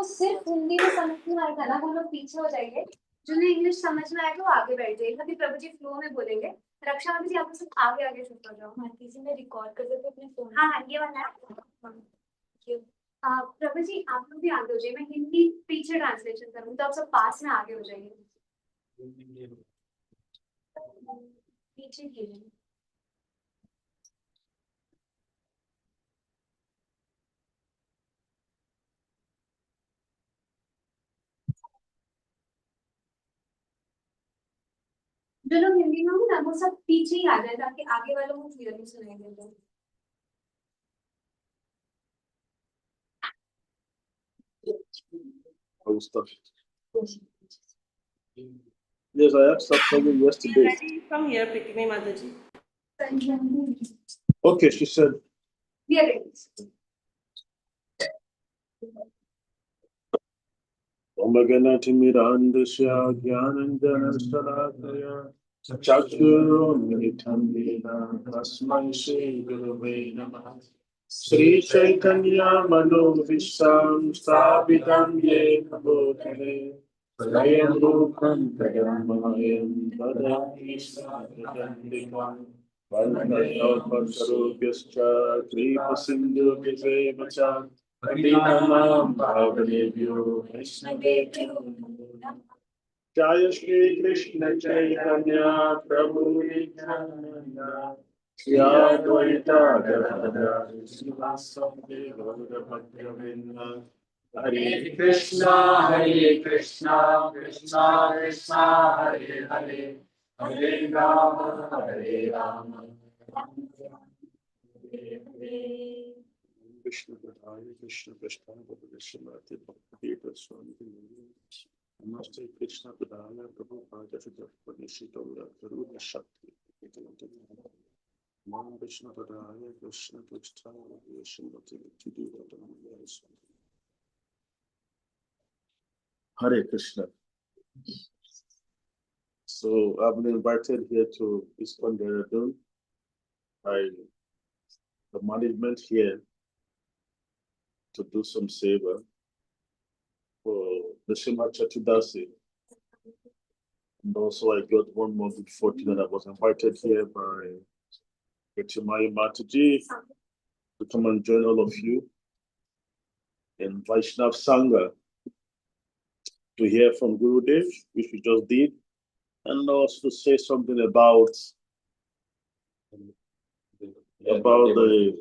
जिनको सिर्फ हिंदी में समझ में आएगा ना वो लोग पीछे हो जाएंगे, जिन्हें इंग्लिश समझ में आएगा वो आगे बैठ जाएंगे। अभी प्रभु जी फ्लो में बोलेंगे। रक्षा जी आप सब आगे आगे शुरू हो जाओ। हाँ, किसी ने रिकॉर्ड कर देते अपने फोन। हाँ हाँ, ये वाला है। प्रभु जी आप लोग भी आगे हो जाइए, मैं हिंदी पीछे ट्रांसलेशन करूँ तो आप सब पास में आगे हो जाइए। पीछे गिरे। जो लोग हिंदी में हो ना वो सब पीछे ही आ जाए ताकि आगे वालों को क्लियरली सुनाई दे दो। Yes, I have something yesterday. From here, Pitini Mataji. Okay, she said. We are ready. Omaganati Mirandasya Gyanandana Salataya Chakshuromilitamina Tasmai Shri Gurave Namah Sri Chaitanya Mano Visham Sthapitam Yena Bhutale Swayam Rupam Tagamayam Tadai Sadhandikam Vandayapasarupyascha Kripa Sindhu Vivemacha Padinamam Bhavanebhyo Vaishnavebhyo Jaya Shri Krishna Chaitanya Prabhu Nityananda Shri Advaita Gadadhara Srivasadi Gaurabhadravinda Hare Krishna Krishna Krishna Hare Hare Hare Rama Hare Rama Krishna Padaya Krishna Krishna Bhagavate Bhakti Swami Namaste Krishna Padaya Prabhu Bhagavate Padishito Karuna Shakti Nam Krishna Padaya Krishna Krishna Hare Krishna. So I've been invited here to ISKCON Dehradun by the management here to do some seva for the Shima Chatudasi. And also I got one more good fortune that I was invited here by Chimai Mataji to come and join all of you in Vaishnav Sangha to hear from Guru Dev, which we just did, and also to say something about the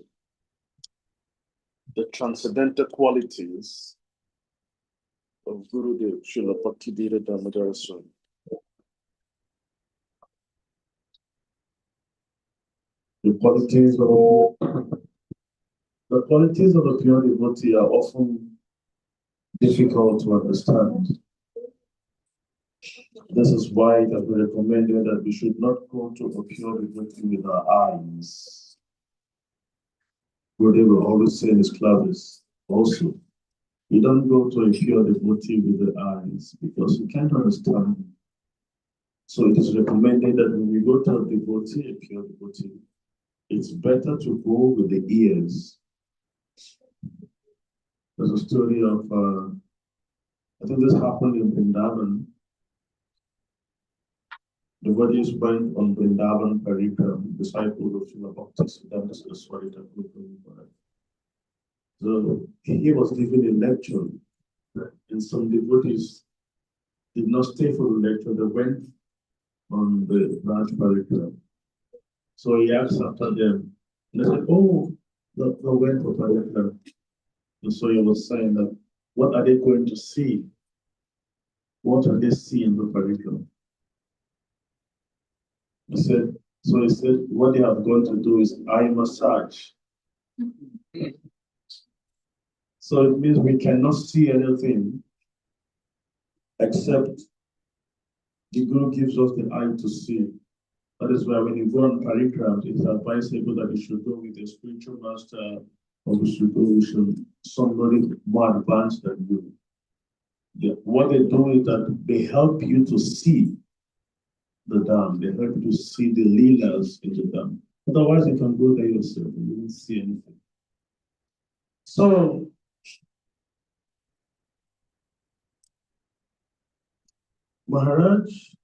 transcendental qualities of Guru Dev, Srila Bhaktivedanta Damodara Swami. The qualities of the pure devotee are often difficult to understand. This is why it has been recommended that we should not go to a pure devotee with our eyes. Gurudev will always say in his classes also, you don't go to a pure devotee with the eyes because you can't understand. So it is recommended that when you go to a devotee, a pure devotee, it's better to go with the ears. There's a story of, I think this happened in Vrindavan. Devotees went on Vrindavan Parikram, disciples of Srila Bhaktisiddhanta Saraswati Thakur. So he was giving a lecture, and some devotees did not stay for the lecture, they went on the Raj Parikram. So he asked after them, and they said, oh, they went for Parikram. And so he was saying that, what are they going to see? What are they seeing in the Parikram? He said, what they have gone to do is eye massage. So it means we cannot see anything except the Guru gives us the eye to see. That is why when you go on parikrams, it is advisable that you should go with a spiritual master, or we should go with somebody more advanced than you. What they do is that they help you to see the dam. They help you to see the leelas in the dam. Otherwise, you can go there yourself and you won't see anything. So, Maharaj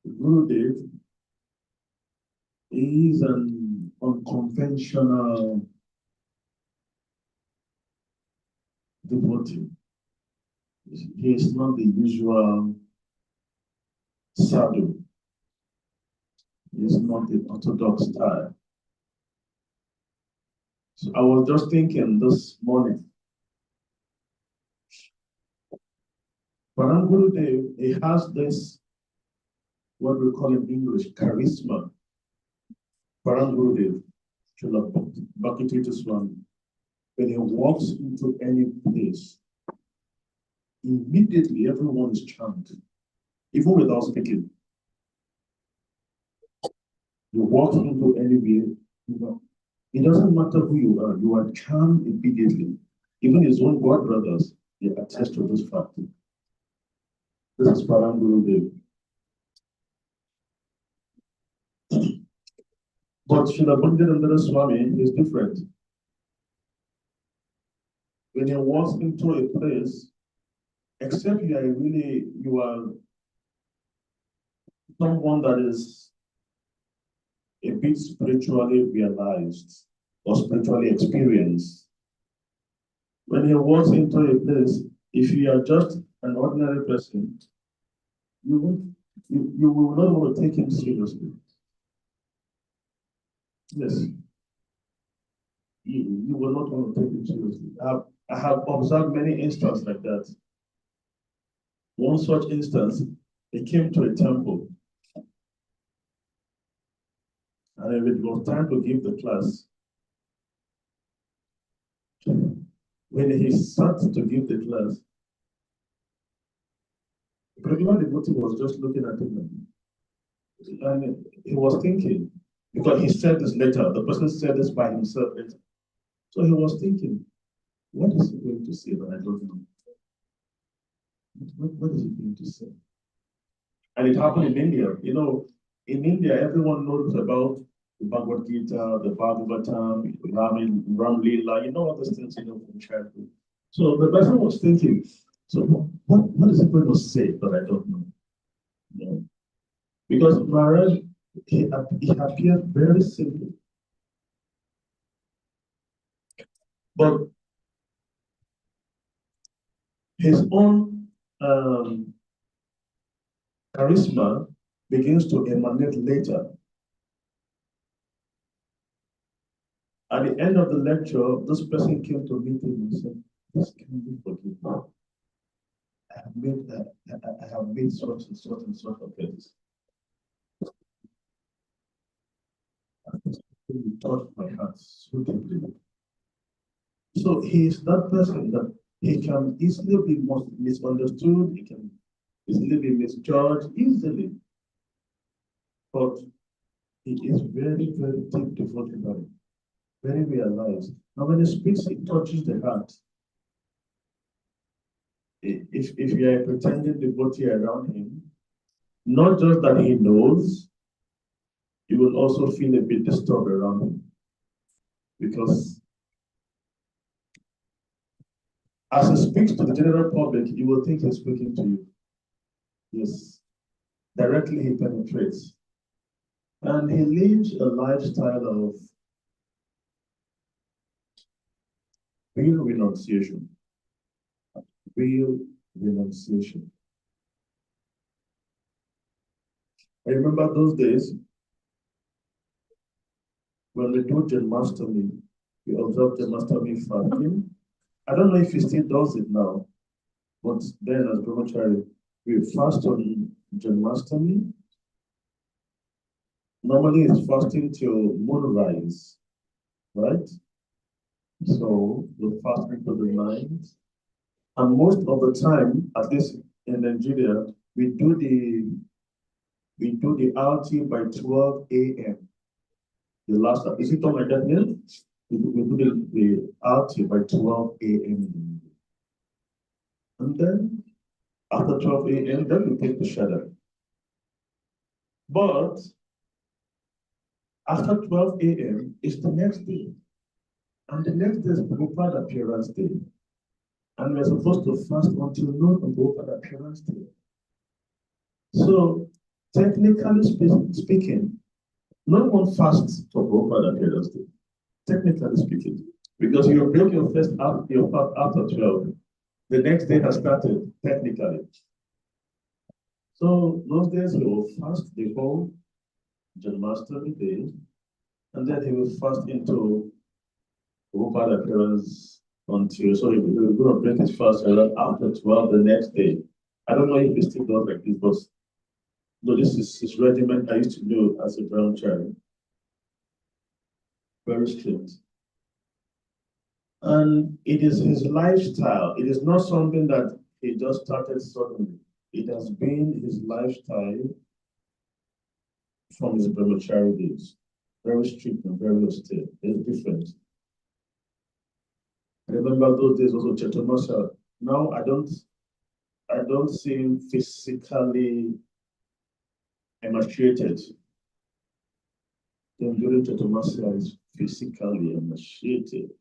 Gurudev is an unconventional devotee. He is not the usual sadhu. He is not the orthodox style. So I was just thinking this morning, Param Gurudev, he has this, what we call in English, charisma. Param Gurudev, Srila Bhakti Swami, when he walks into any place, immediately everyone is charmed, even without speaking. You walk into anywhere, it doesn't matter who you are charmed immediately. Even his own god brothers, they attest to this fact. This is Param Gurudev. But Srila Bhakti Swami is different. When he walks into a place, except you are someone that is a bit spiritually realized or spiritually experienced. When he walks into a place, if you are just an ordinary person, you will not want to take him seriously. Yes. You will not want to take him seriously. I have observed many instances like that. One such instance, they came to a temple, and it was time to give the class. When he sat to give the class, the regular devotee was just looking at him, and he was thinking, because he said this later, the person said this by himself later. So he was thinking, what is he going to say that I don't know? What is he going to say? And it happened in India. You know, in India, everyone knows about the Bhagavad Gita, the Bhagavatam, Ram Leela, you know all these things, from childhood. So the person was thinking, so what is he going to say that I don't know? You know? Because Maharaj, he appeared very simple. But his own charisma begins to emanate later. At the end of the lecture, this person came to meet him and said, "This can be forgiven. I have made such and such and such offense. It touched my heart so deeply." So he is that person that he can easily be misunderstood, he can easily be misjudged, easily. But he is very, very deep devoted, very realized. Now when he speaks, it touches the heart. If you are a pretending devotee around him, not just that he knows, you will also feel a bit disturbed around him. Because as he speaks to the general public, you will think he's speaking to you. Yes, directly he penetrates. And he lives a lifestyle of real renunciation. Real renunciation. I remember those days when we do Janmashtami, we observe Janmashtami fasting. I don't know if he still does it now, but then as brahmachari, we fast on Janmashtami. Normally it's fasting till moonrise, right? So we're fasting to the night. And most of the time, at least in Nigeria, we do the RT by 12 a.m. The last, is it on like that here? We do the RT by 12 a.m. And then after 12 a.m., then we take the shadow. But after 12 a.m. is the next day. And the next day is Prabhupada appearance day. And we're supposed to fast until noon on Prabhupada appearance day. So, technically speaking, no one fasts for Prabhupada appearance day. Technically speaking, because you break your fast after 12, the next day has started, technically. So those days he will fast the whole Janmashtami day, and then he will fast into Prabhupada appearance until, so he will go and break his fast around after 12 the next day. I don't know if he still does like this, but no, this is his regimen I used to do as a brown child. Very strict. And it is his lifestyle. It is not something that he just started suddenly. It has been his lifestyle from his brahmachari days. Very strict and very austere. It's different. I remember those days also Chaturmasya. Now I don't see him physically emaciated. Then during Chaturmasya is physically emaciated.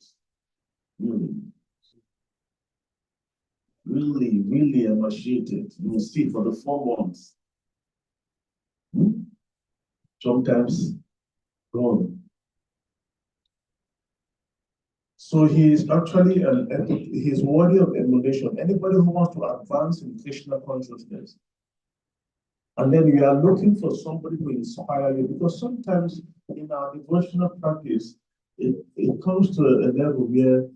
Really emaciated. You will see for the 4 months. Sometimes gone. So he is actually he is worthy of emulation. Anybody who wants to advance in Krishna consciousness, and then you are looking for somebody to inspire you, because sometimes in our devotional practice, it comes to a level where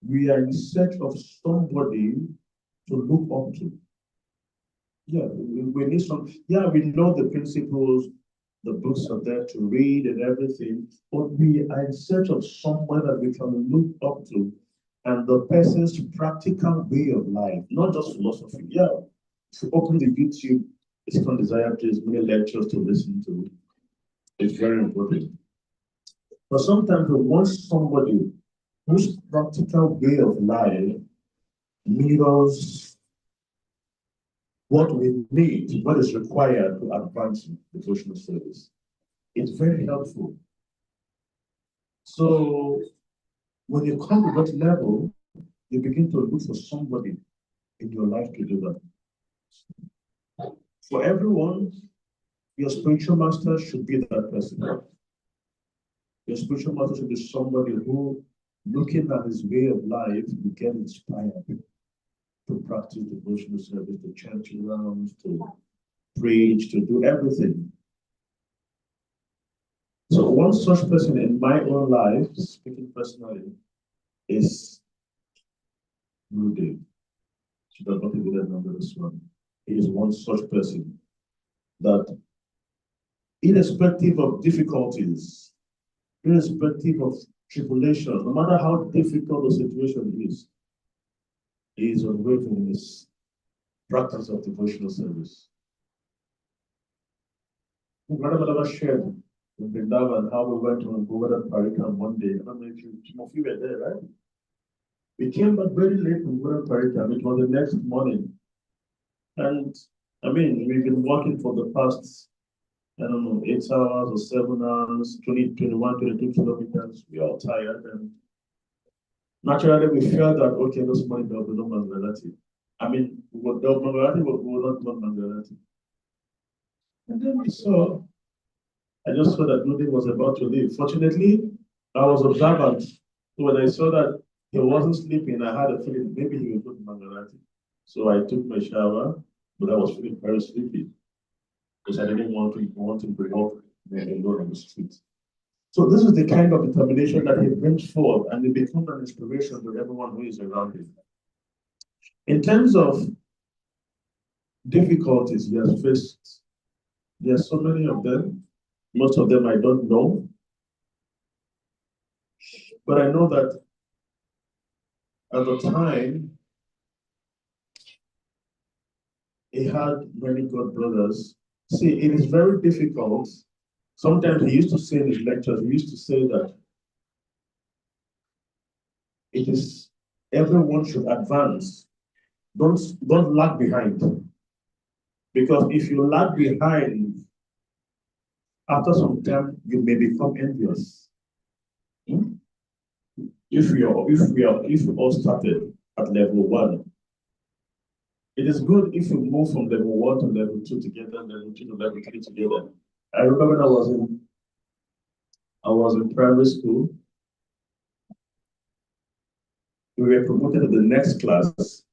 we are in search of somebody to look up to. Yeah, we need some. Yeah, we know the principles, the books are there to read and everything, but we are in search of someone that we can look up to and the person's practical way of life, not just philosophy. Yeah, if you open the YouTube, it's called Desire, there's many lectures to listen to. It's very important. But sometimes we want somebody whose practical way of life mirrors what we need, what is required to advance devotional service. It's very helpful. So when you come to that level, you begin to look for somebody in your life to do that. For everyone, your spiritual master should be that person. Your spiritual master should be somebody who, looking at his way of life, you get inspired to practice devotional service, to chant rounds, to preach, to do everything. So one such person in my own life, speaking personally, is Gurudev. Should have not be that number this one. He is one such person that, irrespective of difficulties, irrespective of tribulation, no matter how difficult the situation is, he is unwavering in his practice of devotional service. Brother Malava shared in Vrindavan how we went on Govardhan Parikram one day. I don't know if some of you were there, right? We came back very late from Govardhan Parikram. It was the next morning. And I mean, we've been working for the past, I don't know, 8 hours or 7 hours, 20, 21, 22 kilometers. We are all tired. And naturally, we felt that, okay, this morning there will be no Mangalati. I mean, the Mangalati will not want Mangalati. And then I just saw that Nudi was about to leave. Fortunately, I was observant. So when I saw that he wasn't sleeping, I had a feeling maybe he will go to Mangalati. So I took my shower, but I was feeling very sleepy because I didn't want to bring up alone on the street. So this is the kind of determination that he brings forth, and it becomes an inspiration to everyone who is around him. In terms of difficulties he has faced, there are so many of them. Most of them I don't know. But I know that at the time, he had many God brothers. See, it is very difficult. Sometimes he used to say in his lectures, he used to say that it is everyone should advance. Don't lag behind. Because if you lag behind, after some time, you may become envious. If we all started at level 1, It is good if you move from level 1 to level 2 together, level 2 to level 3 together. I remember when I was in primary school, we were promoted to the next class,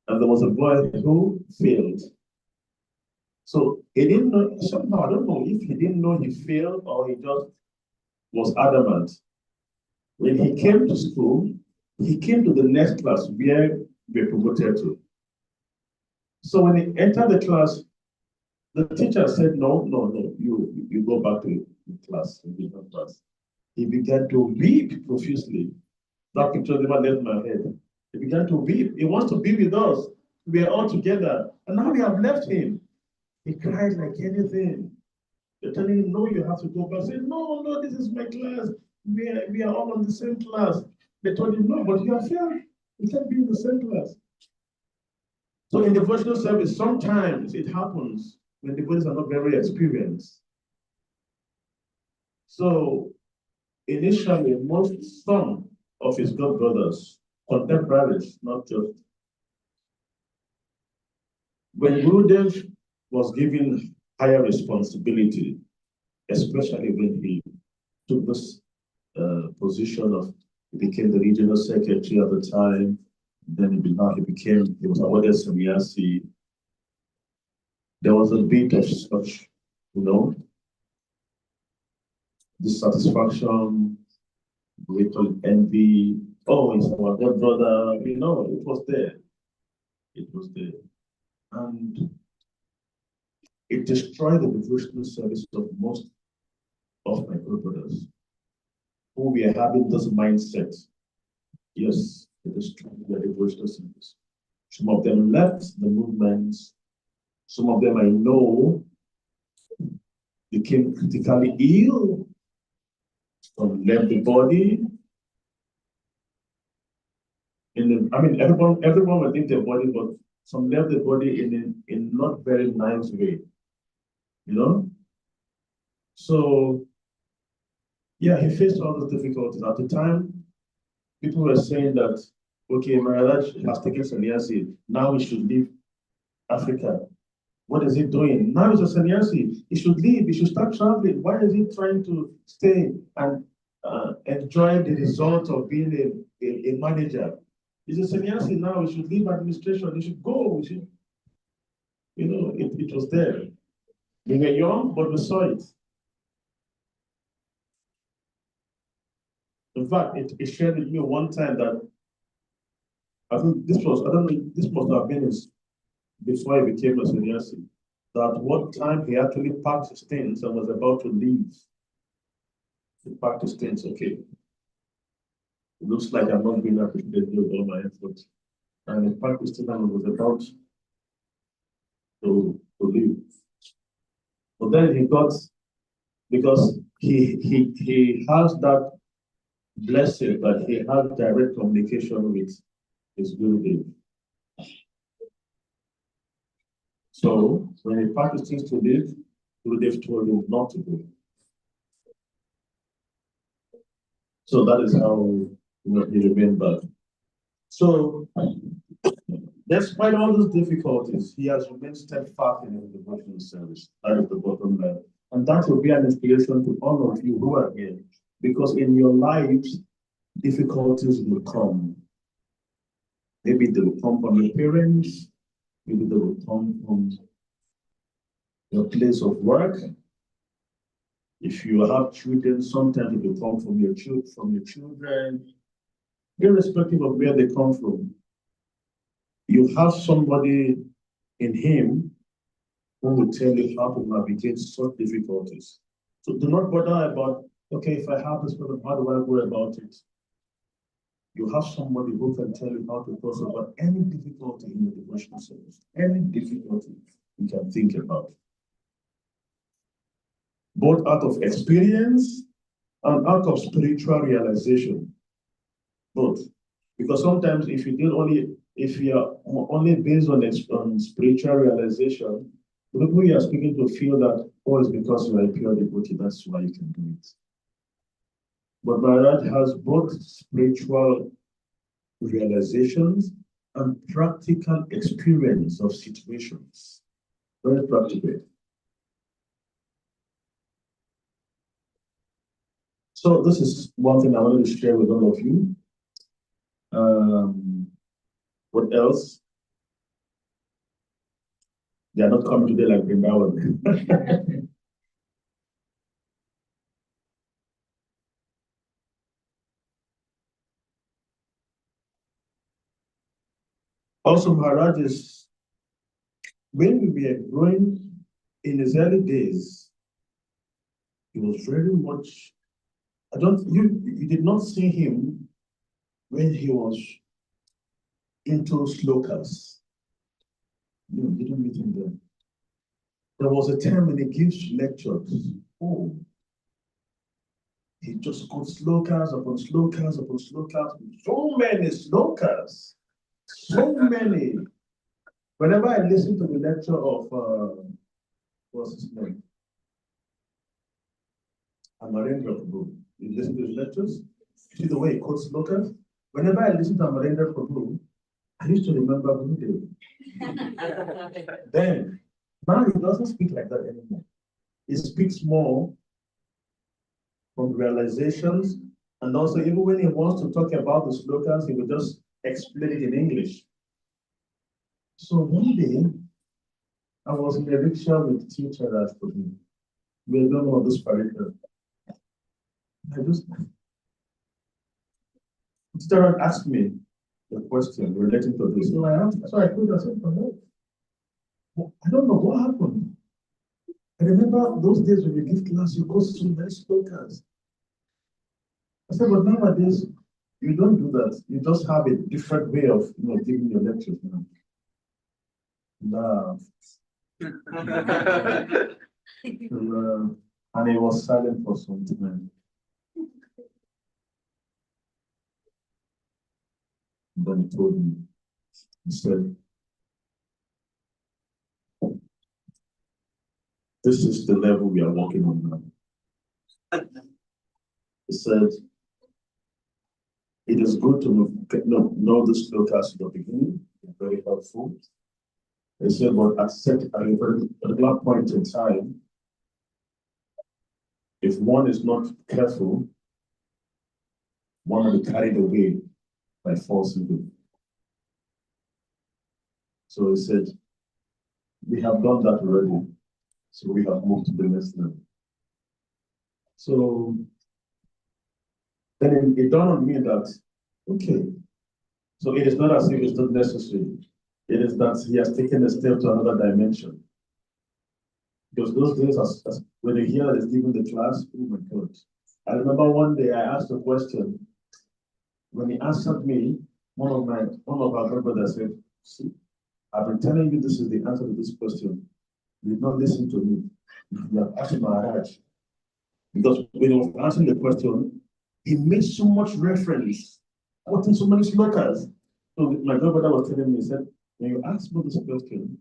and there was a boy who failed. So he didn't know, somehow, I don't know if he didn't know he failed or he just was adamant. When he came to school, he came to the next class where we were promoted to. So when he entered the class, the teacher said, no, you go back to class, different class. He began to weep profusely. That picture never left my head. He began to weep. He wants to be with us. We are all together. And now we have left him. He cried like anything. They're telling him, no, you have to go back. Say, no, this is my class. We are all on the same class. They told him, no, but you have failed. You can't be in the same class. So in devotional service, sometimes it happens when the devotees are not very experienced. So initially, some of his god brothers, contemporaries, not just. When Gurudev was given higher responsibility, especially when he took this position of, he became the regional secretary at the time, then he was awarded sannyasi. There was a bit of such, dissatisfaction, we call it envy. Oh, it's our god brother, it was there. It was there. And it destroyed the devotional service of most of my god brothers who were having this mindset. Yes, it destroyed their devotional service. Some of them left the movements. Some of them I know became critically ill. Some left the body. Everyone will leave their body, but some left the body in not very nice way. So yeah, he faced all those difficulties. At the time, people were saying that, okay, Maharaj has taken sannyasi, now he should leave Africa. What is he doing? Now he's a sannyasi. He should leave. He should start traveling. Why is he trying to stay and enjoy the result of being a manager? He's a sannyasi now. He should leave administration. He should go. It was there. We were young, but we saw it. In fact, it shared with me one time that I think this must have been before he became a sannyasi. That one time he actually packed his things and was about to leave. He packed his things, okay. It looks like I'm not being appreciated with all my efforts. And he packed his things and was about to leave. But then he got, because he has that blessing that he has direct communication with his Gurudev. So when he packed his things to leave, Gurudev told him not to go. So that is how he remained back. So despite all those difficulties, he has remained steadfast in his devotional service. That is the bottom line. And that will be an inspiration to all of you who are here. Because in your lives, difficulties will come. Maybe they will come from your parents, maybe they will come from your place of work. If you have children, sometimes it will come from your children, irrespective of where they come from. You have somebody in him who will tell you how to navigate such difficulties. So do not bother about, okay, if I have this problem, how do I go about it? You have somebody who can tell you how to cross over any difficulty in your devotional service, any difficulty you can think about. Both out of experience and out of spiritual realization. Both. Because sometimes if you are only based on spiritual realization, the people you are speaking to feel that, oh, it's because you are a pure devotee, that's why you can do it. But Maharaj has both spiritual realizations and practical experience of situations. Very practical. So this is one thing I wanted to share with all of you. What else? They are not coming today like Brindavan. Also, Maharaj is, when we were growing in his early days, he was very much, you did not see him when he was into slokas. You didn't meet him there. There was a time when he gives lectures. Oh, he just got slokas upon slokas upon slokas. So many slokas. So many. Whenever I listen to the lecture of, what's his name? Amarendra Prabhu. You listen to his lectures? See the way he quotes slokas? Whenever I listen to Amarendra Prabhu, I used to remember Gurudev. Then, now he doesn't speak like that anymore. He speaks more from realizations, and also even when he wants to talk about the slokas, he will just explain it in English. So one day, I was in a rickshaw with teacher Raj Prabhu. We don't know this parika. I just, teacher asked me the question relating to this. So I asked, so I told her, I said, I don't know what happened. I remember those days when you give class, you go to many slokas. I said, but nowadays, you don't do that. You just have a different way of giving your lectures now. Nah. And he was silent for some time. Then he told me, he said, this is the level we are working on now. He said, it is good to know this slokas at the beginning, it's very helpful. He said, but at a particular point in time, if one is not careful, one will be carried away by false ego. So he said, we have done that already. So we have moved to the next level. So then it dawned on me that, okay, so it is not as if it's not necessary. It is that he has taken a step to another dimension. Because those days, when you hear is given the class, oh my God. I remember one day I asked a question. When he answered me, one of our grandfathers said, see, I've been telling you this is the answer to this question. You did not listen to me. You have asked Maharaj. Because when he was answering the question, he made so much reference, quoting so many slokas. So my grandfather was telling me, he said, when you asked me this question,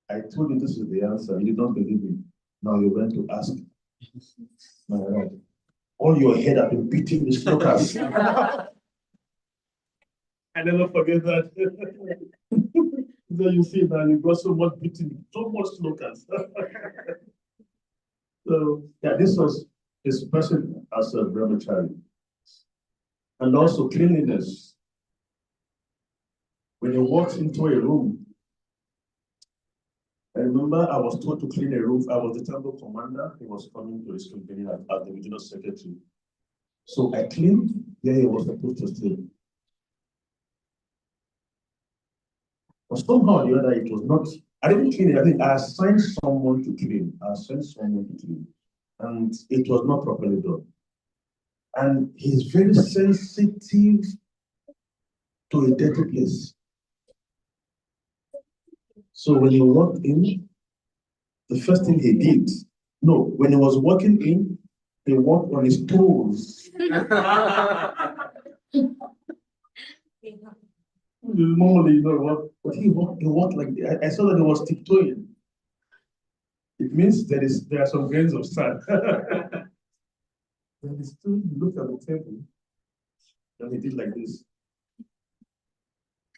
I told you this is the answer. You did not believe me. Now you're going to ask Maharaj. All your head have been beating the slokas. I never forget that. So you see now you got so much beating, so much slokas. So yeah, this was his person as a brahmachari. And also cleanliness. When you walk into a room, I remember I was told to clean a room. I was the temple commander. He was coming to his company as the regional secretary. So I cleaned where he was supposed to stay. But somehow or the other, it was not, I didn't clean it. I think I assigned someone to clean. And it was not properly done. And he's very sensitive to a dirty place. So when he walked in, the first thing he did, when he was walking in, he walked on his toes. Normally, but he walked like, I saw that he was tiptoeing. It means there are some grains of sand. Then he stood, he looked at the table, and he did like this.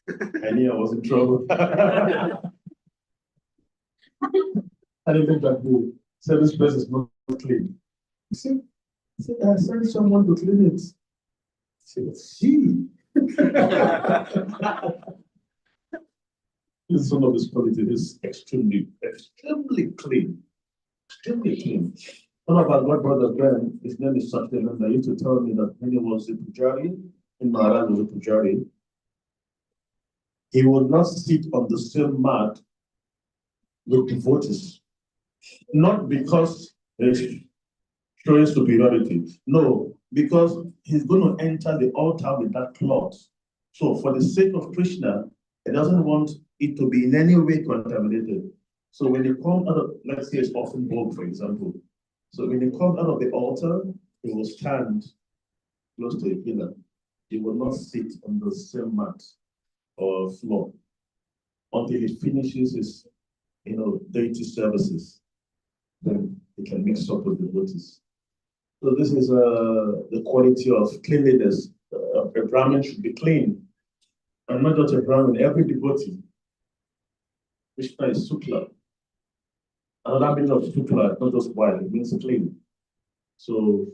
I knew I was in trouble. I didn't think that the service place is not clean. He said, I sent someone to clean it. I said, see. This is one of his qualities. He's extremely clean. Extremely clean. One of our god brothers, Ben, his name is Satyanan, that used to tell me that when he was a Pujari, in Maharaj was a Pujari, he would not sit on the same mat with devotees. Not because he's showing superiority. No, because he's going to enter the altar with that cloth. So for the sake of Krishna, he doesn't want it to be in any way contaminated. So when he comes out of, let's say it's often bold, for example. So when he comes out of the altar, he will stand close to a pillar. He will not sit on the same mat or floor until he finishes his, deity services. Then he can mix up with the devotees. So this is the quality of cleanliness. A Brahmin should be clean. And not just a Brahmin, every devotee. Krishna is Sukla. Another meaning of Sukla, not just white, it means clean. So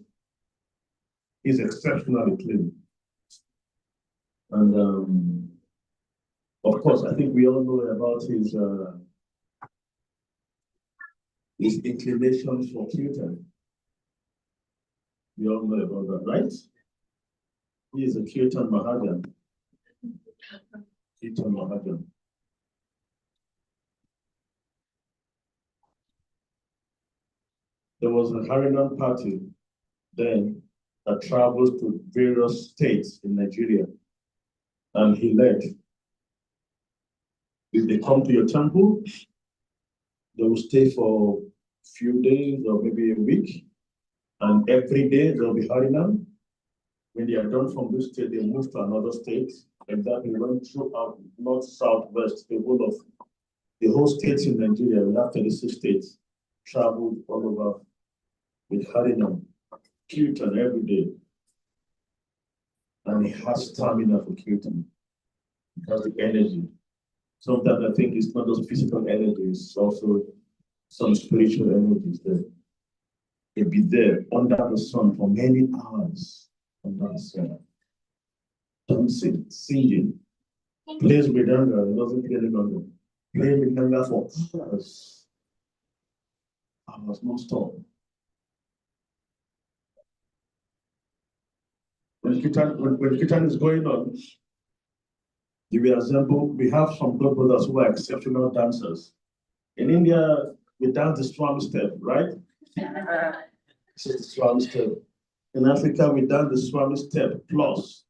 he's exceptionally clean. And of course, I think we all know about his inclinations for kirtan. We all know about that, right? He is a kirtan Mahajan. Kirtan Mahajan. There was a Harinam party then that travels to various states in Nigeria, and he led. If they come to your temple, they will stay for a few days or maybe a week, and every day there will be Harinam. When they are done from this state, they move to another state, and that we went throughout north, south, west, the whole states in Nigeria. We have 36 states, traveled all over with Harinam, kirtan every day. And he has stamina for kirtan. He has the energy. Sometimes I think it's not just physical energy, it's also some spiritual energies there. He'll be there under the sun for many hours under the sun. Dancing, singing, plays Mridanga, he doesn't play any longer. Play Mridanga for hours. Hours, no stop. When Kirtan is going on, you will assemble, we have some good brothers who are exceptional dancers. In India, we dance the Swami step, right? This is the Swami step. In Africa, we dance the Swami step plus.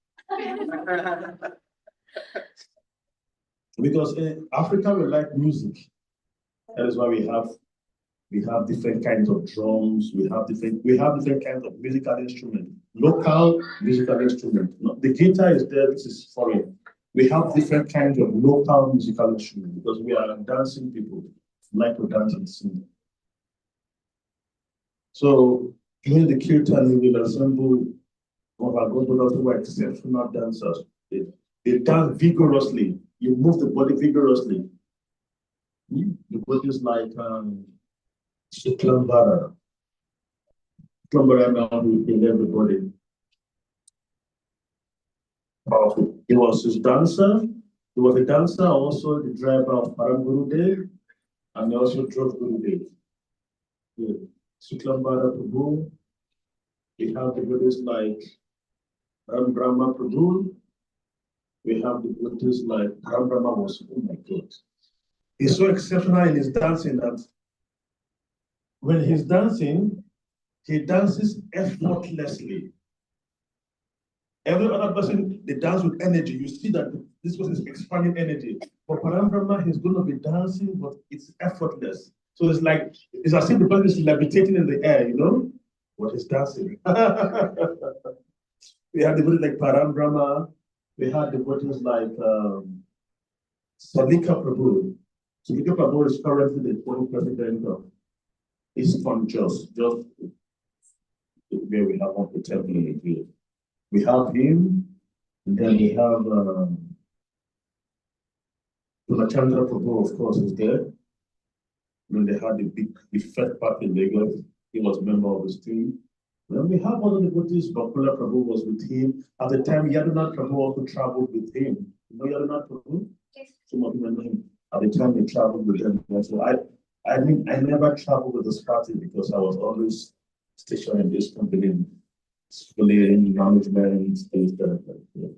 Because in Africa, we like music. That is why we have different kinds of drums, we have different kinds of musical instruments, local musical instruments. The guitar is there, this is foreign. We have different kinds of local musical instruments because we are dancing people, like to dance and sing. So during the kirtan, we will assemble one of our brothers who are exceptional dancers. They dance vigorously. You move the body vigorously. The body is like Suklambara. Suklambara now will kill everybody. Powerful. He was his dancer. He was a dancer, also the driver of Param Gurudev, and he also drove Gurudev. Suklambara Prabhu. We have the brothers like Ram Brahma Prabhu. We have the brothers like Ram Brahma was, oh my God. He's so exceptional in his dancing that when he's dancing, he dances effortlessly. Every other person, they dance with energy. You see that this person is expanding energy. For Param Brahma, he's going to be dancing, but it's effortless. So it's as if the person is levitating in the air, what is dancing. We have devotees like Param Brahma. We have devotees like Sadika Prabhu. Sadika Prabhu is currently the former president of Eastern just where we have one temple in here. We have him, and then we have Chandra Prabhu, of course, is there. When they had the first party in Lagos, he was a member of his team. Then we have other devotees. Bakula Prabhu was with him. At the time, Yadunath Prabhu also traveled with him. You know Yadunath Prabhu? Yes. Some of you know him. At the time, they traveled with him. So I mean, I never traveled with this party because I was always stationed in this company, schooling, management, things like that. Yeah.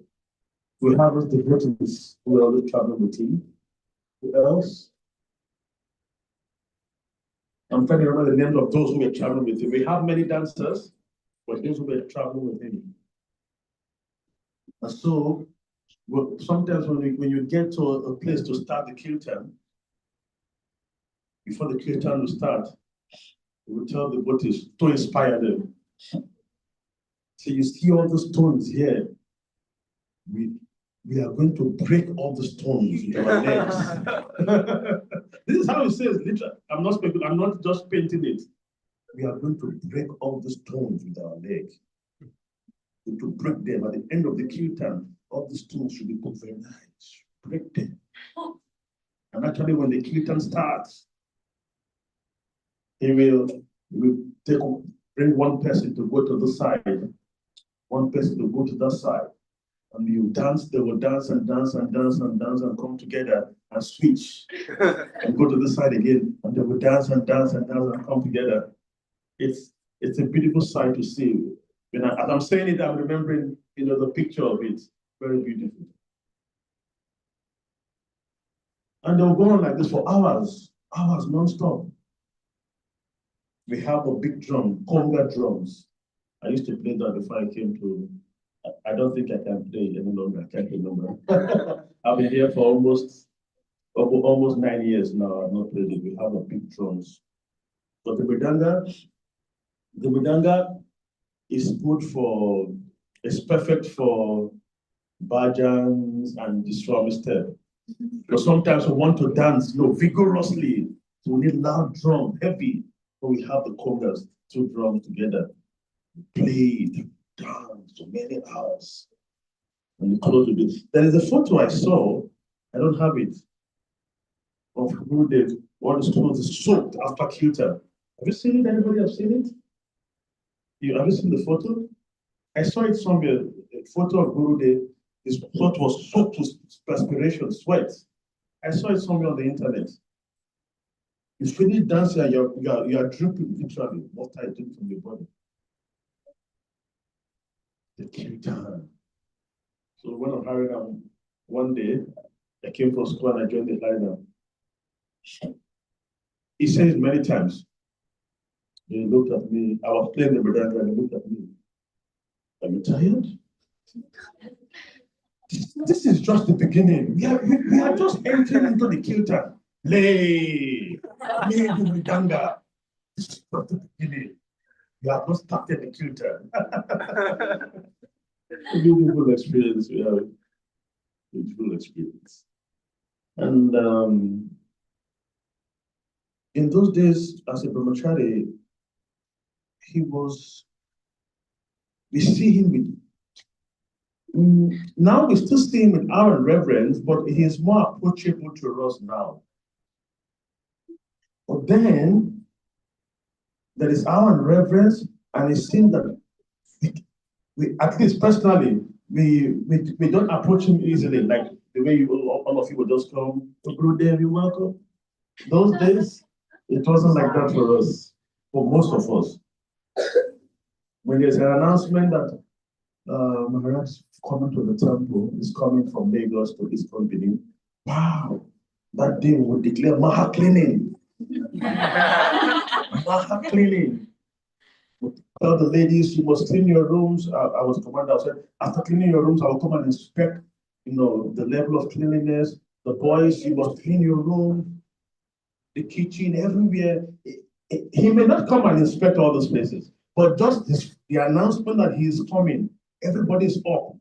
We have the devotees who always travel with him. Who else? I'm trying to remember the names of those who were traveling with him. We have many dancers, but those who were traveling with him. And so, sometimes when you get to a place to start the kirtan, before the kirtan will start, we will tell the devotees to inspire them. So you see all the stones here. We are going to break all the stones with our legs. This is how it says, literally. I'm not just painting it. We are going to break all the stones with our leg. To break them at the end of the kirtan, all the stones should be put very nice. Break them. And actually, when the kirtan starts, he will bring one person to go to the side, one person to go to that side. And you dance, they will dance and dance and dance and dance and come together and switch and go to the side again. And they will dance and dance and dance and come together. It's a beautiful sight to see. As I'm saying it, I'm remembering, the picture of it. Very beautiful. And they'll go on like this for hours non-stop. We have a big drum, conga drums. I used to play that before I came to. I don't think I can play any longer. I can't remember. I've been here for almost 9 years now. I've not played it. We have a big drums. But the Mridanga is it's perfect for bhajans and the Swami step. But sometimes we want to dance, vigorously. So we need loud drum, heavy. So we have the congas, 2 drums together. Play, dance for many hours. And you close with it. There is a photo I saw, I don't have it, of who did all the stones is soaked after kirtan. Have you seen it? Anybody have seen it? Have you seen the photo? I saw it somewhere, a photo of Gurudev. His cloth was soaked with perspiration, sweat. I saw it somewhere on the internet. You finish dancing and you are dripping literally. Water is dripping from your body. The kirtan. So when I'm hurrying out one day, I came from school and I joined the line. He said it many times. He looked at me. I was playing the Mridanga and he looked at me. Are you tired? This is just the beginning. We are just entering into the kirtan. Lay the Mridanga. This is just the beginning. We have not started the kirtan. A beautiful experience. We have beautiful experience. And in those days, as a brahmachari, we see him with. Now we still see him with awe and reverence, but he is more approachable to us now. But then there is awe and reverence, and it seems that we at least personally, we don't approach him easily, like the way all of you would just come, oh, Gurudev, you're welcome. Those days, it wasn't like that for us, for most of us. When there's an announcement that Maharaj is coming to the temple, is coming from Lagos to this company, wow, that day we would declare Maha cleaning. Maha cleaning. Tell the ladies, you must clean your rooms. I was commander. I said, after cleaning your rooms, I will come and inspect, the level of cleanliness. The boys, you must clean your room, the kitchen, everywhere. He may not come and inspect all those places, but just the announcement that he is coming, everybody's up.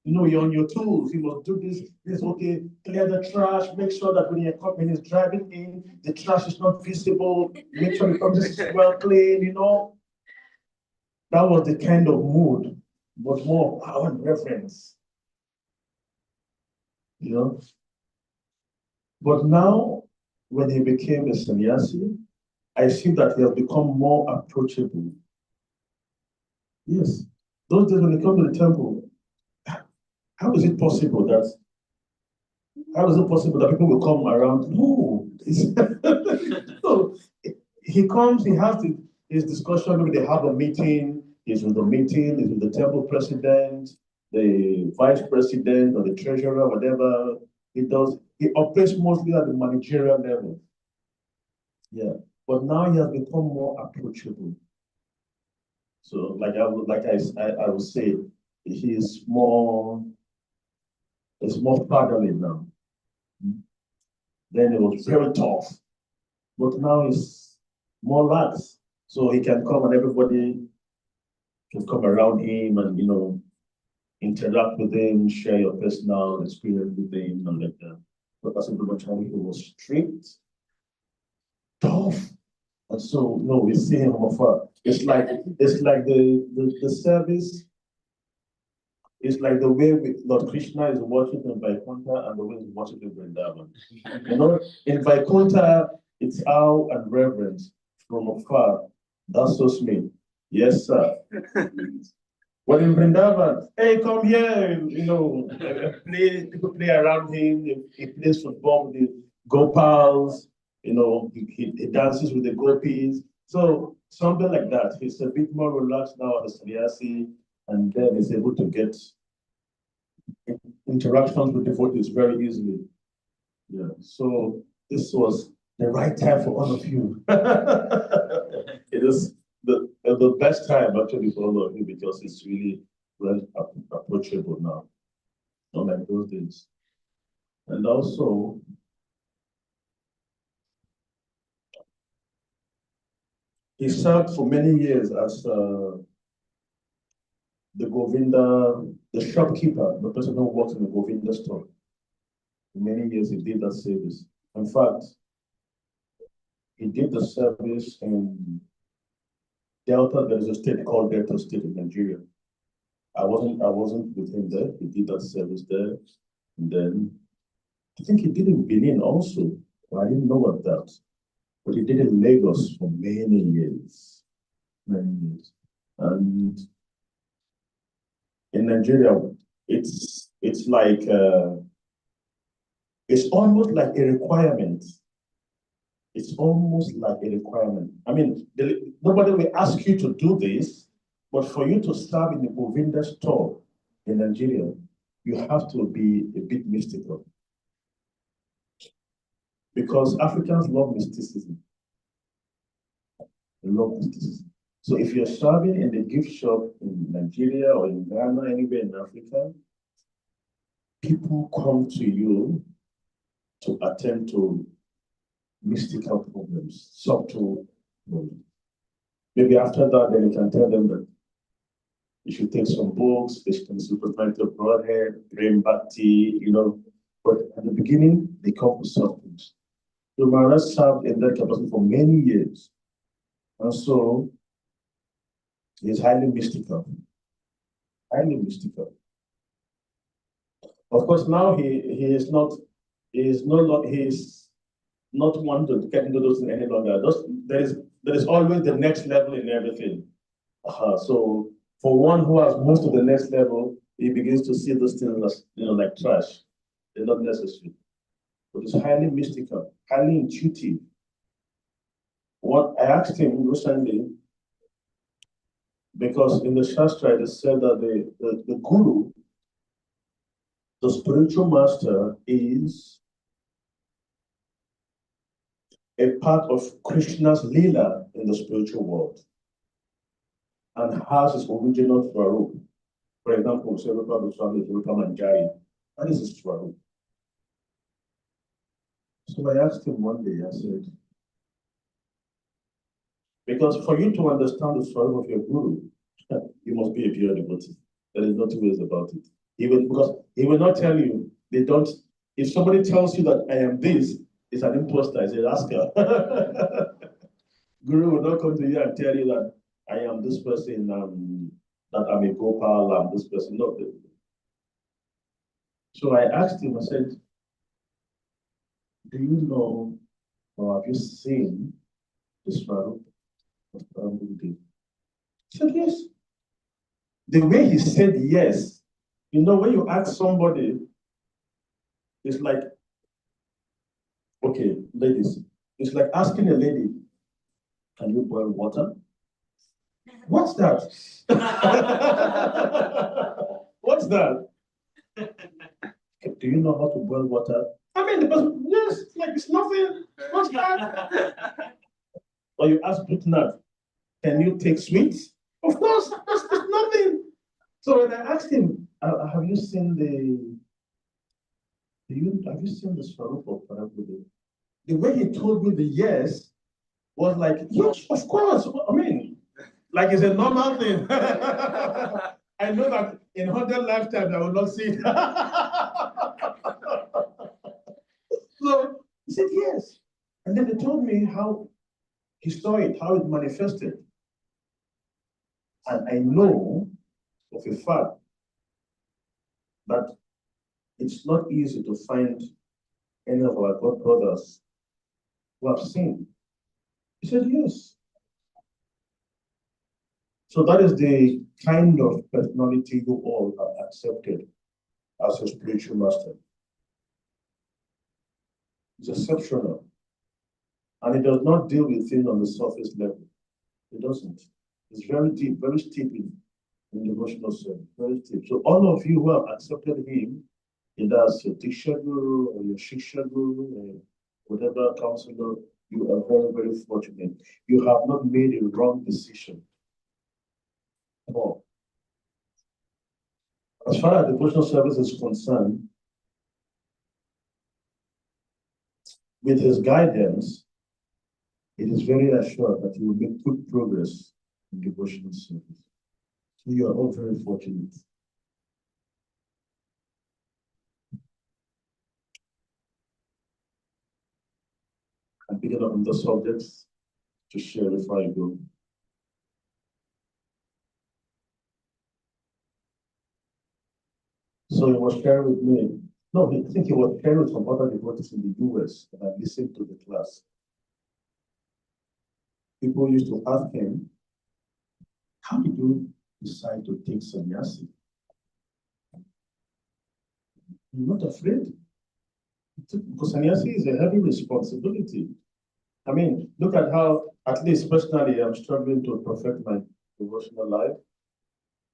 You're on your tools. You must do this, okay, clear the trash, make sure that when he's driving in, the trash is not visible, make sure the place is well clean, That was the kind of mood, but more power and reverence. But now, when he became a sannyasi, I see that he has become more approachable. Yes. Those days when he come to the temple, how is it possible that people will come around? No. So he comes, he has his discussion, maybe they have a meeting, he's with the temple president, the vice president, or the treasurer, whatever he operates mostly at the managerial level. Yeah. But now he has become more approachable. So like I would say it's more fatherly now. Then it was very tough. But now it's more lax. So he can come and everybody can come around him and interact with him, share your personal experience with him and like that. But as a Brahmachari, he was strict, tough. And so we see him from afar. It's like the service. It's like the way Lord Krishna is worshipped in Vaikuntha and the way he's worshipped in Vrindavan. In Vaikuntha, it's awe and reverence from afar. That's so me. Yes, sir. But in Vrindavan, hey, come here, people play around him. He plays football with the Gopals, he dances with the gopis. So something like that. He's a bit more relaxed now as a sannyasi, and then he's able to get interactions with devotees very easily. Yeah. So this was the right time for all of you. It is the best time actually for all of you because it's really well approachable now, not like those days. And also, he served for many years as the Govinda, the shopkeeper, the person who works in the Govinda store. For many years he did that service. In fact, he did the service in Delta. There is a state called Delta State in Nigeria. I wasn't with him there. He did that service there. And then I think he did in Benin also. Well, I didn't know about that. But he did in Lagos for many years. Many years. And in Nigeria, it's like it's almost like a requirement. It's almost like a requirement. I mean, nobody will ask you to do this, but for you to serve in the Govinda store in Nigeria, you have to be a bit mystical. Because Africans love mysticism. They love mysticism. So if you're serving in the gift shop in Nigeria or in Ghana, anywhere in Africa, people come to you to attend to mystical problems, subtle problems. Maybe after that, then you can tell them that you should take some books, they should supervise the Broadhead, Brain Bhakti, But at the beginning, they come to substance. So Maharaj served in that capacity for many years. And so he's highly mystical. Highly mystical. Of course, now he is not one to get into those things any longer. There is always the next level in everything. So for one who has moved to the next level, he begins to see those things as like trash. They're not necessary. But it's highly mystical, highly intuitive. What I asked him recently, because in the Shastra it said that the guru, the spiritual master, is a part of Krishna's lila in the spiritual world and has his original Swarup. For example, Serupa Goswami is Rupa Manjari. That is his Swarup. So I asked him one day, I said, because for you to understand the Swarup of your guru, you must be a pure devotee. There is no two ways about it. Because he will not tell you, if somebody tells you that I am this, it's an imposter, it's a rascal. Guru will not come to you and tell you that I am this person, that I'm a Gopal, I'm this person. No. So I asked him, I said, do you know or have you seen the Swarup of Paramguru? He said, yes. The way he said yes, you know, when you ask somebody, it's like, okay, ladies, it's like asking a lady, can you boil water? What's that? What's that? Do you know how to boil water? I mean, the person, yes, like it's nothing. What's that? Or you ask Butnat, can you take sweets? Of course, it's nothing. So when I asked him, have you seen the Swarup of Paramguru? The way he told me the yes was like, yes, of course. I mean, like it's a normal thing. I know that in 100 lifetimes I will not see it. So he said yes. And then they told me how he saw it, how it manifested. And I know of a fact that it's not easy to find any of our God brothers who have seen. He said yes. So that is the kind of personality you all have accepted as a spiritual master. It's exceptional. And it does not deal with things on the surface level. It doesn't. It's very deep, very steep in devotional service, very deep. So all of you who have accepted him, either as your Diksha Guru or your Shiksha Guru, or whatever counselor, you are very, very fortunate. You have not made a wrong decision at all. As far as devotional service is concerned, with his guidance, it is very assured that you will make good progress in devotional service. So you are all very fortunate. I'm picking up on the subjects to share before I go. So he was sharing with me. No, I think he was sharing with some other devotees in the US, and I listened to the class. People used to ask him, how did you decide to take sannyasi? You're not afraid? Because sannyasi is a heavy responsibility. I mean, look at how, at least personally, I'm struggling to perfect my devotional life.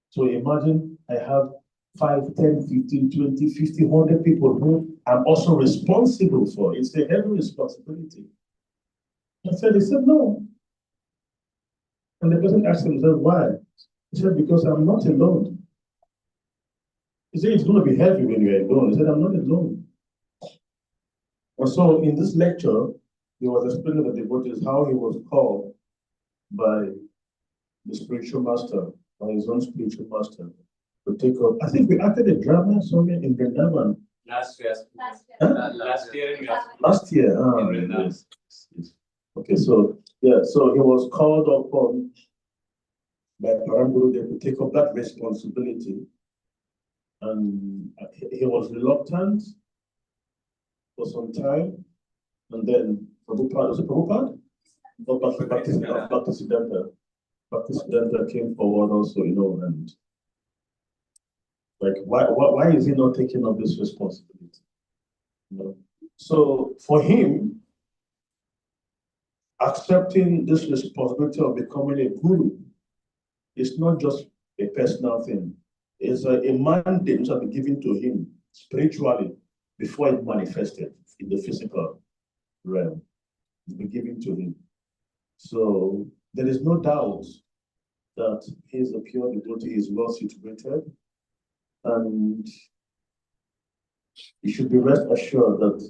So imagine I have 5, 10, 15, 20, 50, 100 people who I'm also responsible for. It's a heavy responsibility. He said, no. And the person asked him, why? He said, because I'm not alone. He said, it's going to be heavy when you're alone. He said, I'm not alone. And so in this lecture, he was explaining to the devotees how he was called by the spiritual master, by his own spiritual master, to take up. I think we acted a drama somewhere in Vrindavan. Last year. Huh? Last year in Last year. Yes. Yes. Okay, so yeah, so he was called upon by Paramguru to take up that responsibility. And he was reluctant for some time. And then Prabhupada, was it Prabhupada? Bhaktisiddhanta came forward also, and like, why is he not taking up this responsibility? So for him, accepting this responsibility of becoming a guru is not just a personal thing. It's a mandate which has been given to him spiritually before it manifested in the physical realm. It's been given to him. So there is no doubt that he is a pure devotee, he is well situated, and you should be rest assured that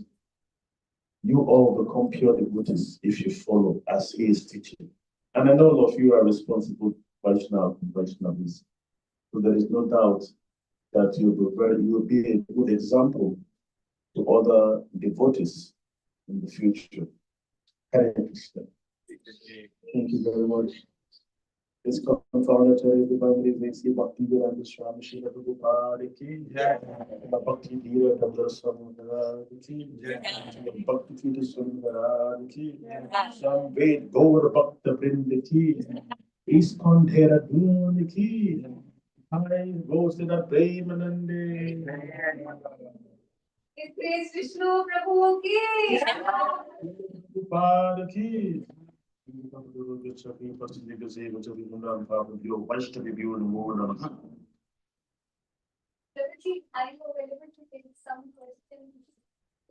you all become pure devotees if you follow as he is teaching. And I know all of you are responsible Vaishnavas. So there is no doubt that you will be a good example to other devotees in the future. Hare Krishna. Thank you very much. This confoundatory divine living see Bhakti Vedanta Swami Shri Prabhupada ki Bhakti Dira Dhamma Samudra ki Bhakti Shakti Sundaran ki, Samved Gaur Bhakta Vrind ki, Iskon Dehradun ki, Hai Gosida Premanande. Praise Vishnu Prabhu ki. Gopal ki. Shabhi Pasthi Gaze, Vachavi Gundam Papa, Yo Vaishnavi View and Mohan. Prabhuji, are you available to take some questions?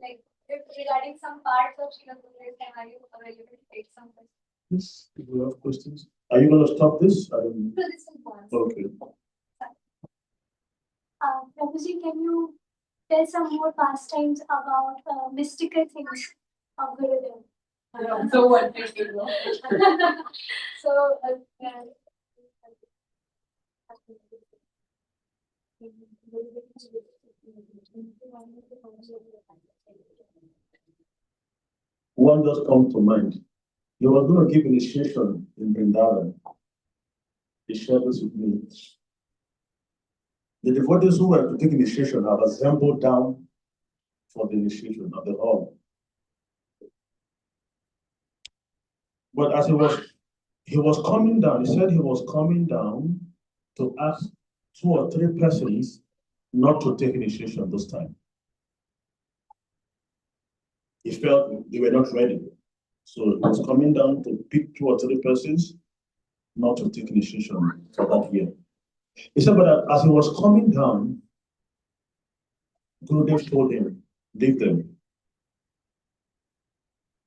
Like, if regarding some parts of Srila Guru's time, are you available to take some questions? Yes, people have questions. Are you going to stop this? I don't know. So this is one. Okay. Prabhuji, can you tell some more pastimes about mystical things of Gurudev? So what did you know? So, One just comes to mind. He was going to give initiation in Vrindavan. He shared this with me. The devotees who were to take initiation have assembled down for the initiation of the hall. But as he was coming down, he said he was coming down to ask 2 or 3 persons not to take initiation this time. He felt they were not ready. So he was coming down to pick 2 or 3 persons not to take initiation for that year. He said, but as he was coming down, Gurudev told him, leave them,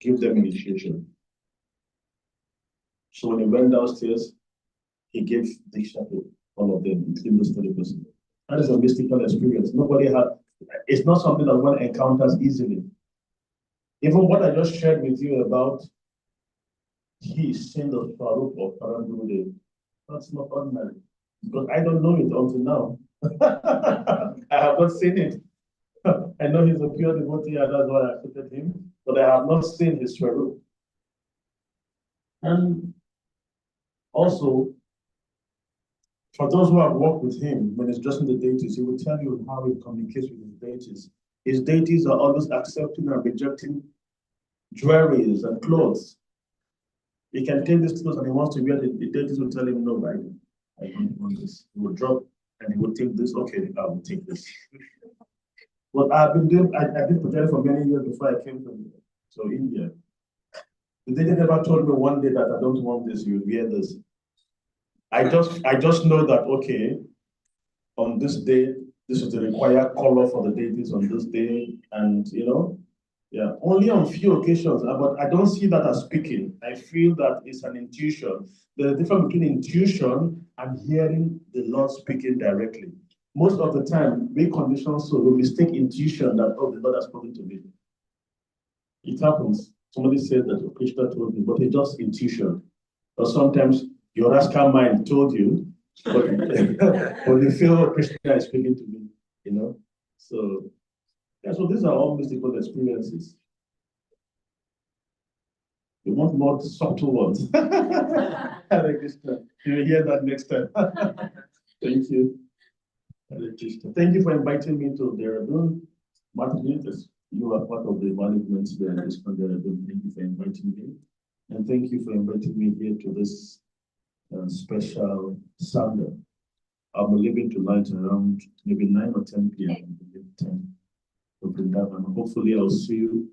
give them initiation. So when he went downstairs, he gave Diksha to all of them, including the 3 persons. That is a mystical experience. Nobody had, it's not something that one encounters easily. Even what I just shared with you about he seeing the Swarup of Parangurudev, that's not ordinary. Because I don't know it until now. I have not seen it. I know he's a pure devotee and that's why I accepted him, but I have not seen his Swarup. And also, for those who have worked with him, when he's dressing the deities, he will tell you how he communicates with his deities. His deities are always accepting and rejecting jewelries and clothes. He can take these clothes and he wants to wear the deities will tell him, no, right? I don't want this. He will drop and he will take this. Okay, I will take this. What I've been doing, I did Pujarii for many years before I came to India. The deity never told me one day that I don't want this, you wear this. I just know that, okay, on this day, this is the required color for the deities on this day, and yeah, only on few occasions, but I don't see that as speaking. I feel that it's an intuition. There's a difference between intuition and hearing the Lord speaking directly. Most of the time, we condition so we mistake intuition that, oh, the Lord has spoken to me. It happens. Somebody said that, oh, Krishna told me, but it's just intuition. Or sometimes your rascal mind told you, but you feel, oh, Krishna is speaking to me, So, yeah, so these are all mystical experiences. You want more subtle ones. Hare Krishna. You will hear that next time. Thank you. Hare Krishna. Thank you for inviting me to Dehradun. Martin, you are part of the management there at Dehradun. Thank you for inviting me. And thank you for inviting me here to this special Sunday. I'll be leaving tonight around maybe 9 or 10 p.m. 10 to Vrindavan. Hopefully, I'll see you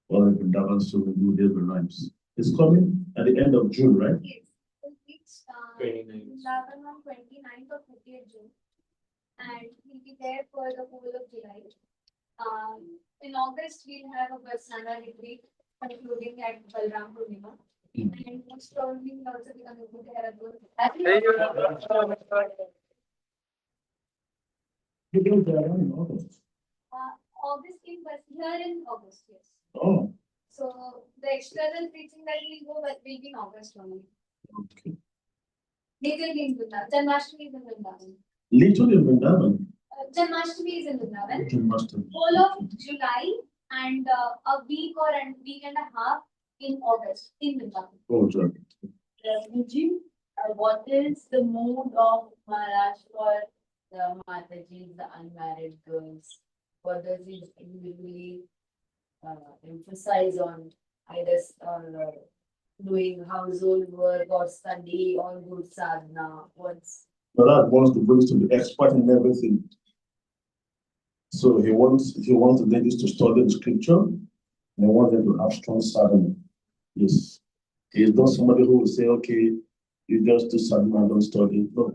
all in Vrindavan soon and do their lives. It's coming at the end of June, right? yes, it's Vrindavan on 29th or 30th June, and we'll be there for the whole of July. In August, we'll have a Varsana retreat, concluding at Balram Purnima. And most probably we'll also be coming to Dehradun. You go there in August. August here in August, yes. Oh, So the external preaching that we'll go will be in August only. okay. Little in Vrindavan. Janmashtami is in Vrindavan. Little in Vrindavan. Janmashtami is in Vrindavan. Janmashtami. Whole of July and a week and a half in August in Vrindavan. Oh, John. Visnu, what is the mood of Maharaj for the Matajis, the unmarried girls? What does he usually emphasize on either doing household work or study or good sadhana? Maharaj wants the Buddhists to be expert in everything. So he wants the ladies to study the scripture, and he wants them to have strong sadhana. Yes. He is not somebody who will say, okay, you just do sadhana, don't study. No.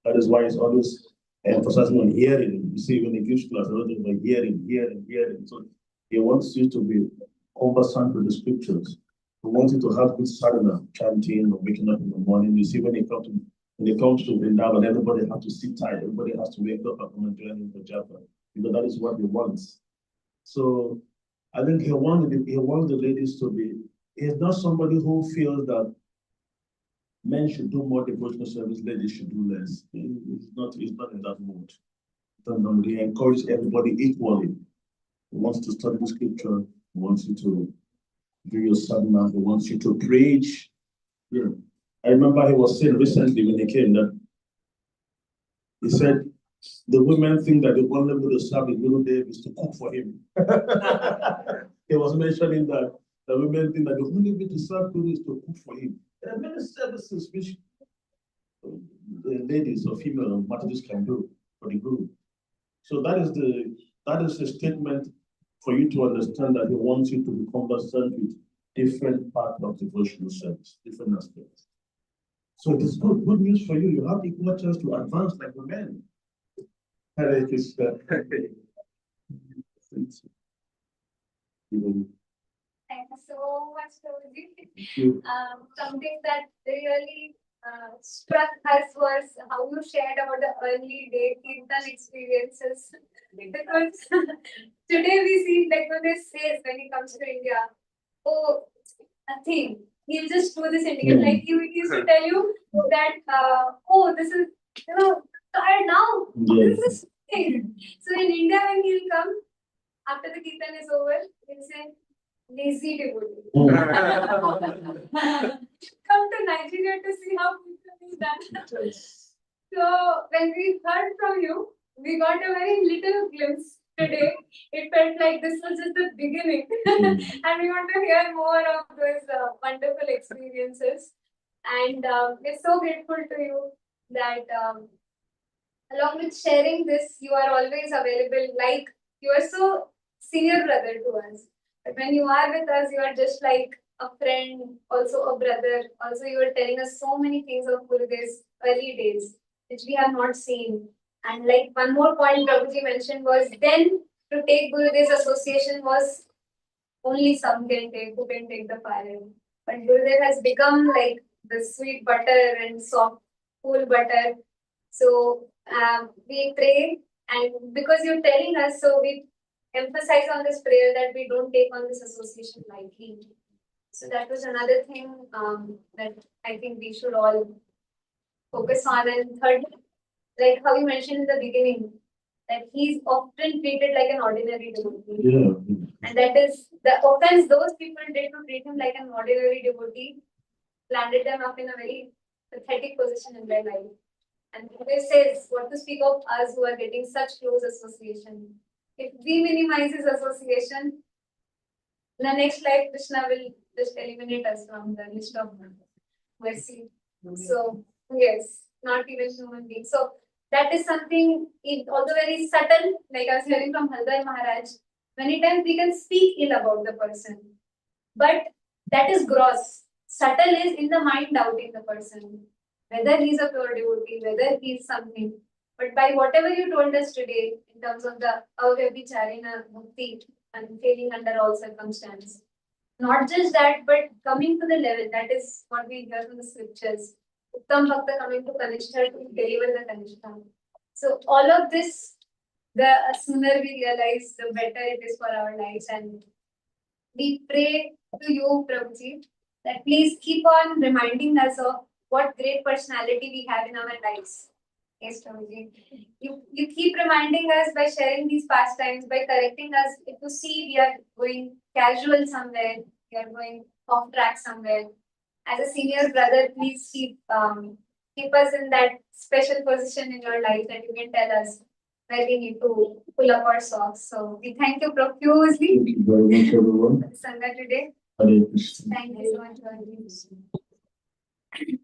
That is why he's always emphasizing on hearing. You see, when he gives class, everything about hearing. So he wants you to be conversant with the scriptures. He wants you to have good sadhana, chanting or waking up in the morning. You see, when it comes to Vrindavan, everybody has to sit tight. Everybody has to wake up and come and join in the japa, because that is what he wants. So I think he wants the ladies to be. He's not somebody who feels that men should do more devotional service, ladies should do less. He's not in that mood. He encourages everybody equally. He wants to study the scripture. He wants you to do your sadhana. He wants you to preach. Yeah. I remember he was saying recently when he came that he said the women think that the only way to serve the Guru Dev is to cook for him. He was mentioning that the women think that the only way to serve Guru is to cook for him. There are many services which the ladies or female martyrs can do for the Guru. So that is the statement for you to understand that he wants you to be conversant with different parts of devotional service, different aspects. So it is good news for you. You have equal chance to advance like the men. Hare Krishna. Thank you so much, Prabhuji. Thank you. Something that really struck us was how you shared about the early day Kirtan experiences. Because today we see, like when they say when it comes to India, oh, nothing. He'll just do this Indian. Like he used to tell you that, oh, this is, tired now. Yes. This is thing. So in India, when he'll come, after the Kirtan is over, he'll say, lazy devotee. Come to Nigeria to see how Kirtan is done. So when we heard from you, we got a very little glimpse today. It felt like this was just the beginning. And we want to hear more of those wonderful experiences. And we're so grateful to you that along with sharing this, you are always available. Like you are so senior brother to us. But when you are with us, you are just like a friend, also a brother. Also, you are telling us so many things of Gurudev's early days, which we have not seen. And like one more point Prabhuji mentioned was then to take Gurudev's association was only some can take, who can take the fire. But Gurudev has become like the sweet butter and soft, cool butter. So we pray, and because you're telling us, so we emphasize on this prayer that we don't take on this association lightly. So that was another thing that I think we should all focus on. And third, like how you mentioned in the beginning, that he's often treated like an ordinary devotee. Yeah. And that is the offense those people did to treat him like an ordinary devotee, landed them up in a very pathetic position in their life. And Gurudev says, what to speak of us who are getting such close association. If we minimize his association, in the next life, Krishna will just eliminate us from the list of mercy. So, yes, not even human beings. So, that is something, although very subtle, like I was hearing from Haldar Maharaj, many times we can speak ill about the person. But that is gross. Subtle is in the mind doubting the person. Whether he's a pure devotee, whether he's something. But by whatever you told us today, in terms of the avyabhicharina bhakti and failing under all circumstances, not just that, but coming to the level, that is what we hear from the scriptures. Uttam Bhakta coming to Kanishta to deliver the Kanishta. So all of this, the sooner we realize, the better it is for our lives. And we pray to you, Prabhuji, that please keep on reminding us of what great personality we have in our lives. Yes, Prabhuji. You keep reminding us by sharing these pastimes, by correcting us. If you see we are going casual somewhere, we are going off track somewhere. As a senior brother, please keep us in that special position in your life that you can tell us where we need to pull up our socks. So we thank you profusely Thank you very much, everyone. for the Sangha today. Hare Krishna. Thank you so much for